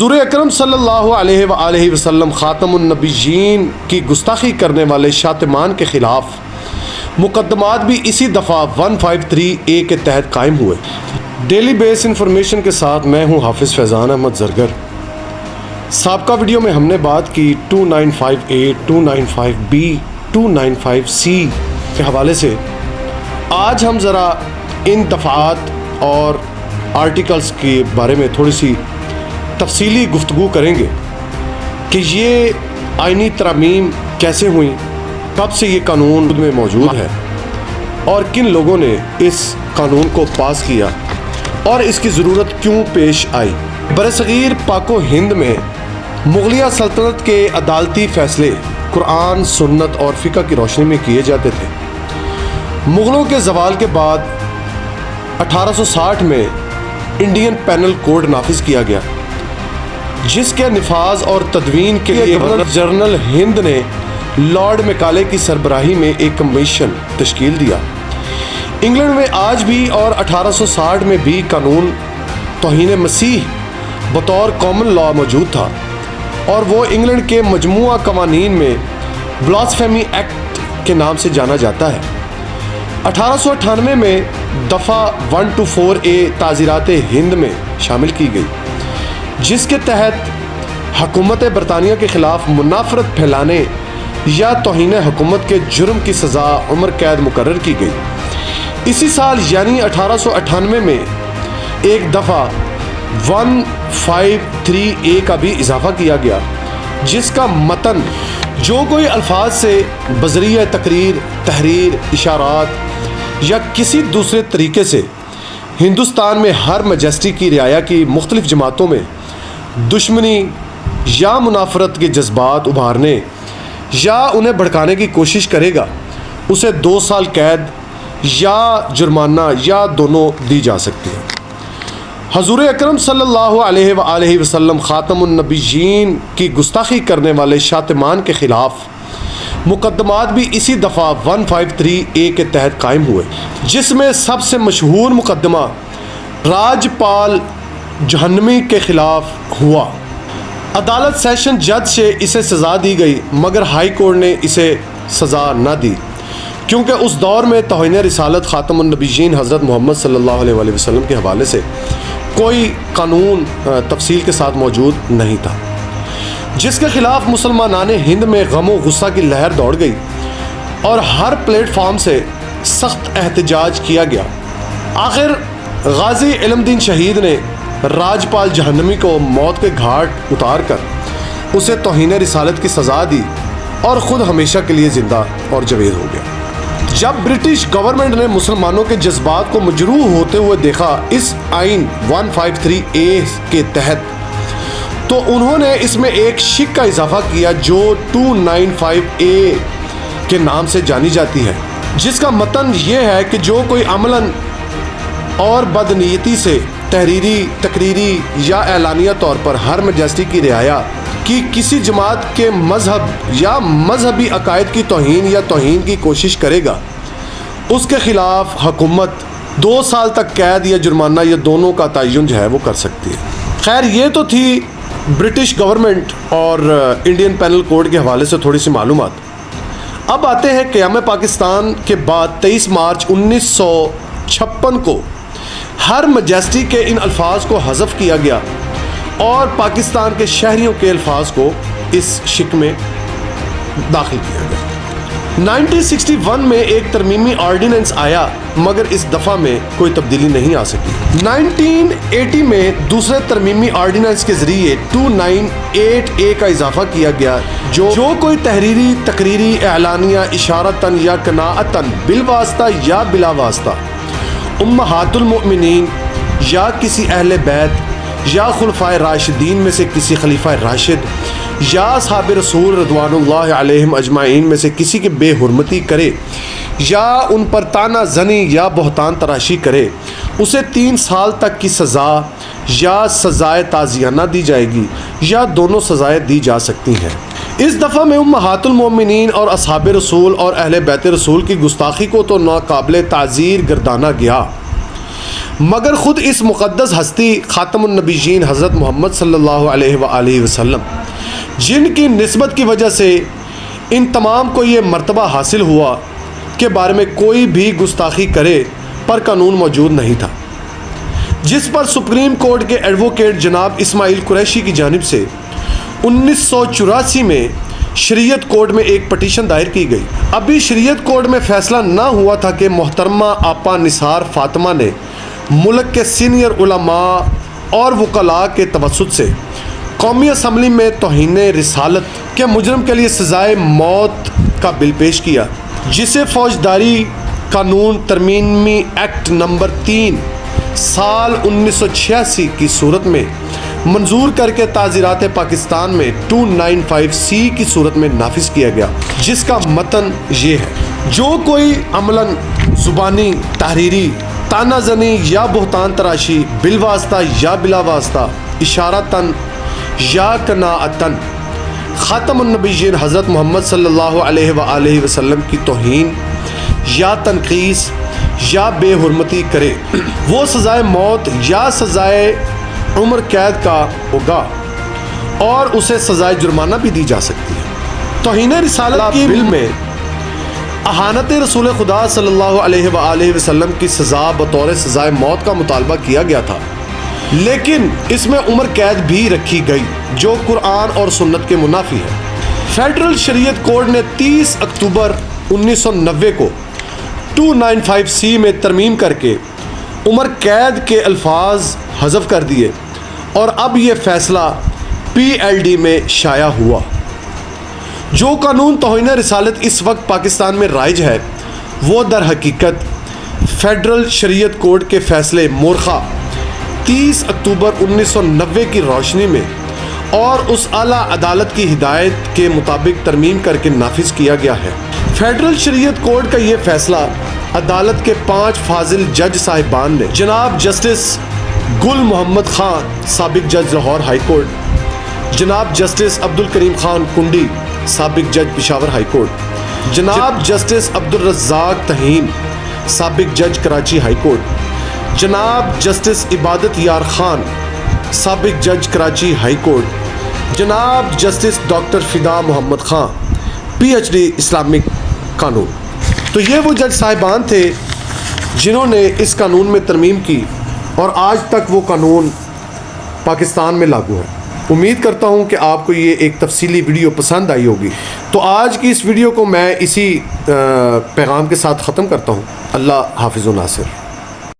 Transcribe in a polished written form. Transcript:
حضور اکرم صلی اللہ علیہ وآلہ وسلم خاتم النبیین کی گستاخی کرنے والے شاتمان کے خلاف مقدمات بھی اسی دفعہ 153A کے تحت قائم ہوئے۔ ڈیلی بیس انفارمیشن کے ساتھ میں ہوں حافظ فیضان احمد زرگر۔ سابقہ ویڈیو میں ہم نے بات کی 295A 295B 295C کے حوالے سے۔ آج ہم ذرا ان دفعات اور آرٹیکلز کے بارے میں تھوڑی سی تفصیلی گفتگو کریں گے کہ یہ آئینی ترامیم کیسے ہوئیں، کب سے یہ قانون میں موجود ہے اور کن لوگوں نے اس قانون کو پاس کیا اور اس کی ضرورت کیوں پیش آئی۔ برصغیر پاک و ہند میں مغلیہ سلطنت کے عدالتی فیصلے قرآن، سنت اور فقہ کی روشنی میں کیے جاتے تھے۔ مغلوں کے زوال کے بعد 1860 میں انڈین پینل کوڈ نافذ کیا گیا، جس کے نفاذ اور تدوین کے لیے گورنر جنرل ہند نے لارڈ میکالے کی سربراہی میں ایک کمیشن تشکیل دیا۔ انگلینڈ میں آج بھی اور 1860 میں بھی قانون توہین مسیح بطور کامن لا موجود تھا، اور وہ انگلینڈ کے مجموعہ قوانین میں بلاسفیمی ایکٹ کے نام سے جانا جاتا ہے۔ 1898 میں دفعہ 124A تعزیرات ہند میں شامل کی گئی، جس کے تحت حکومت برطانیہ کے خلاف منافرت پھیلانے یا توہین حکومت کے جرم کی سزا عمر قید مقرر کی گئی۔ اسی سال یعنی 1898 میں ایک دفعہ 153A کا بھی اضافہ کیا گیا، جس کا متن جو کوئی الفاظ سے بذریعہ تقریر، تحریر، اشارات یا کسی دوسرے طریقے سے ہندوستان میں ہر میجسٹی کی رعایا کی مختلف جماعتوں میں دشمنی یا منافرت کے جذبات ابھارنے یا انہیں بھڑکانے کی کوشش کرے گا، اسے 2 سال قید یا جرمانہ یا دونوں دی جا سکتی ہے۔ حضور اکرم صلی اللہ علیہ وآلہ وسلم خاتم النبیین کی گستاخی کرنے والے شاتمان کے خلاف مقدمات بھی اسی دفعہ 153A کے تحت قائم ہوئے، جس میں سب سے مشہور مقدمہ راج پال جہنمی کے خلاف ہوا۔ عدالت سیشن جج سے اسے سزا دی گئی، مگر ہائی کورٹ نے اسے سزا نہ دی، کیونکہ اس دور میں توہین رسالت خاتم النبیین حضرت محمد صلی اللہ علیہ وآلہ وسلم کے حوالے سے کوئی قانون تفصیل کے ساتھ موجود نہیں تھا، جس کے خلاف مسلمانان ہند میں غم و غصہ کی لہر دوڑ گئی اور ہر پلیٹ فارم سے سخت احتجاج کیا گیا۔ آخر غازی علم دین شہید نے راجپال جہنمی کو موت کے گھاٹ اتار کر اسے توہین رسالت کی سزا دی اور خود ہمیشہ کے لیے زندہ اور جاوید ہو گیا۔ جب برٹش گورنمنٹ نے مسلمانوں کے جذبات کو مجروح ہوتے ہوئے دیکھا اس آئین 153A کے تحت، تو انہوں نے اس میں ایک شق کا اضافہ کیا جو 295A کے نام سے جانی جاتی ہے، جس کا متن یہ ہے کہ جو کوئی عملاً اور بدنیتی سے تحریری، تقریری یا اعلانیہ طور پر ہر میجسٹی کی رعایا کی کسی جماعت کے مذہب یا مذہبی عقائد کی توہین یا توہین کی کوشش کرے گا، اس کے خلاف حکومت 2 سال تک قید یا جرمانہ یا دونوں کا تعین جو ہے وہ کر سکتی ہے۔ خیر، یہ تو تھی برٹش گورنمنٹ اور انڈین پینل کوڈ کے حوالے سے تھوڑی سی معلومات۔ اب آتے ہیں قیام پاکستان کے بعد 23 مارچ 1956 کو ہر میجسٹی کے ان الفاظ کو حذف کیا گیا اور پاکستان کے شہریوں کے الفاظ کو اس شق میں داخل کیا گیا۔ 1961 میں ایک ترمیمی آرڈیننس آیا، مگر اس دفعہ میں کوئی تبدیلی نہیں آ سکی۔ 1980 میں دوسرے ترمیمی آرڈیننس کے ذریعے 298A کا اضافہ کیا گیا، جو کوئی تحریری، تقریری، اعلانیہ، اشارتاً یا قناعتاً بالواسطہ یا بلا واسطہ امہات المؤمنین یا کسی اہل بیت یا خلفائے راشدین میں سے کسی خلیفہ راشد یا اصحاب رسول رضوان اللہ علیہم اجمعین میں سے کسی کی بے حرمتی کرے یا ان پر طعنہ زنی یا بہتان تراشی کرے، اسے 3 سال تک کی سزا یا سزائے تعزیرانہ دی جائے گی یا دونوں سزائیں دی جا سکتی ہیں۔ اس دفعہ میں امہات المومنین اور اصحاب رسول اور اہل بیت رسول کی گستاخی کو تو ناقابل تعزیر گردانا گیا، مگر خود اس مقدس ہستی خاتم النبیین حضرت محمد صلی اللہ علیہ وآلہ وسلم جن کی نسبت کی وجہ سے ان تمام کو یہ مرتبہ حاصل ہوا کے بارے میں کوئی بھی گستاخی کرے پر قانون موجود نہیں تھا، جس پر سپریم کورٹ کے ایڈوکیٹ جناب اسماعیل قریشی کی جانب سے 1984 میں شریعت کورٹ میں ایک پٹیشن دائر کی گئی۔ ابھی شریعت کورٹ میں فیصلہ نہ ہوا تھا کہ محترمہ آپا نثار فاطمہ نے ملک کے سینئر علماء اور وکلاء کے توسط سے قومی اسمبلی میں توہین رسالت کے مجرم کے لیے سزائے موت کا بل پیش کیا، جسے فوجداری قانون ترمیمی ایکٹ نمبر 3 سال 1986 کی صورت میں منظور کر کے تعزیرات پاکستان میں 295C کی صورت میں نافذ کیا گیا، جس کا متن یہ ہے: جو کوئی عملاً زبانی، تحریری، تانا زنی یا بہتان تراشی بالواسطہ یا بلا واسطہ، اشارتاً یا کناعتاً خاتم النبیین حضرت محمد صلی اللہ علیہ وآلہ وسلم کی توہین یا تنقیص یا بے حرمتی کرے، وہ سزائے موت یا سزائے عمر قید کا ہوگا اور اسے سزائے جرمانہ بھی دی جا سکتی ہے۔ توہین رسالت کی بل میں اہانت رسول خدا صلی اللہ علیہ وآلہ وسلم کی سزا بطور سزائے موت کا مطالبہ کیا گیا تھا، لیکن اس میں عمر قید بھی رکھی گئی جو قرآن اور سنت کے منافی ہے۔ فیڈرل شریعت کورٹ نے 30 اکتوبر 1990 کو 295C میں ترمیم کر کے عمر قید کے الفاظ حذف کر دیے اور اب یہ فیصلہ PLD میں شائع ہوا۔ جو قانون توہین رسالت اس وقت پاکستان میں رائج ہے وہ در حقیقت فیڈرل شریعت کورٹ کے فیصلے مورخہ 30 اکتوبر 1990 کی روشنی میں اور اس اعلیٰ عدالت کی ہدایت کے مطابق ترمیم کر کے نافذ کیا گیا ہے۔ فیڈرل شریعت کورٹ کا یہ فیصلہ عدالت کے 5 فاضل جج صاحبان نے جناب جسٹس گل محمد خان سابق جج لاہور ہائی کورٹ، جناب جسٹس عبدالکریم خان کنڈی سابق جج پشاور ہائی کورٹ، جناب جسٹس عبدالرزاق تہیم سابق جج کراچی ہائی کورٹ، جناب جسٹس عبادت یار خان سابق جج کراچی ہائی کورٹ، جناب جسٹس ڈاکٹر فدا محمد خان PhD اسلامک قانون۔ تو یہ وہ جج صاحبان تھے جنہوں نے اس قانون میں ترمیم کی اور آج تک وہ قانون پاکستان میں لاگو ہے۔ امید کرتا ہوں کہ آپ کو یہ ایک تفصیلی ویڈیو پسند آئی ہوگی، تو آج کی اس ویڈیو کو میں اسی پیغام کے ساتھ ختم کرتا ہوں۔ اللہ حافظ و ناصر۔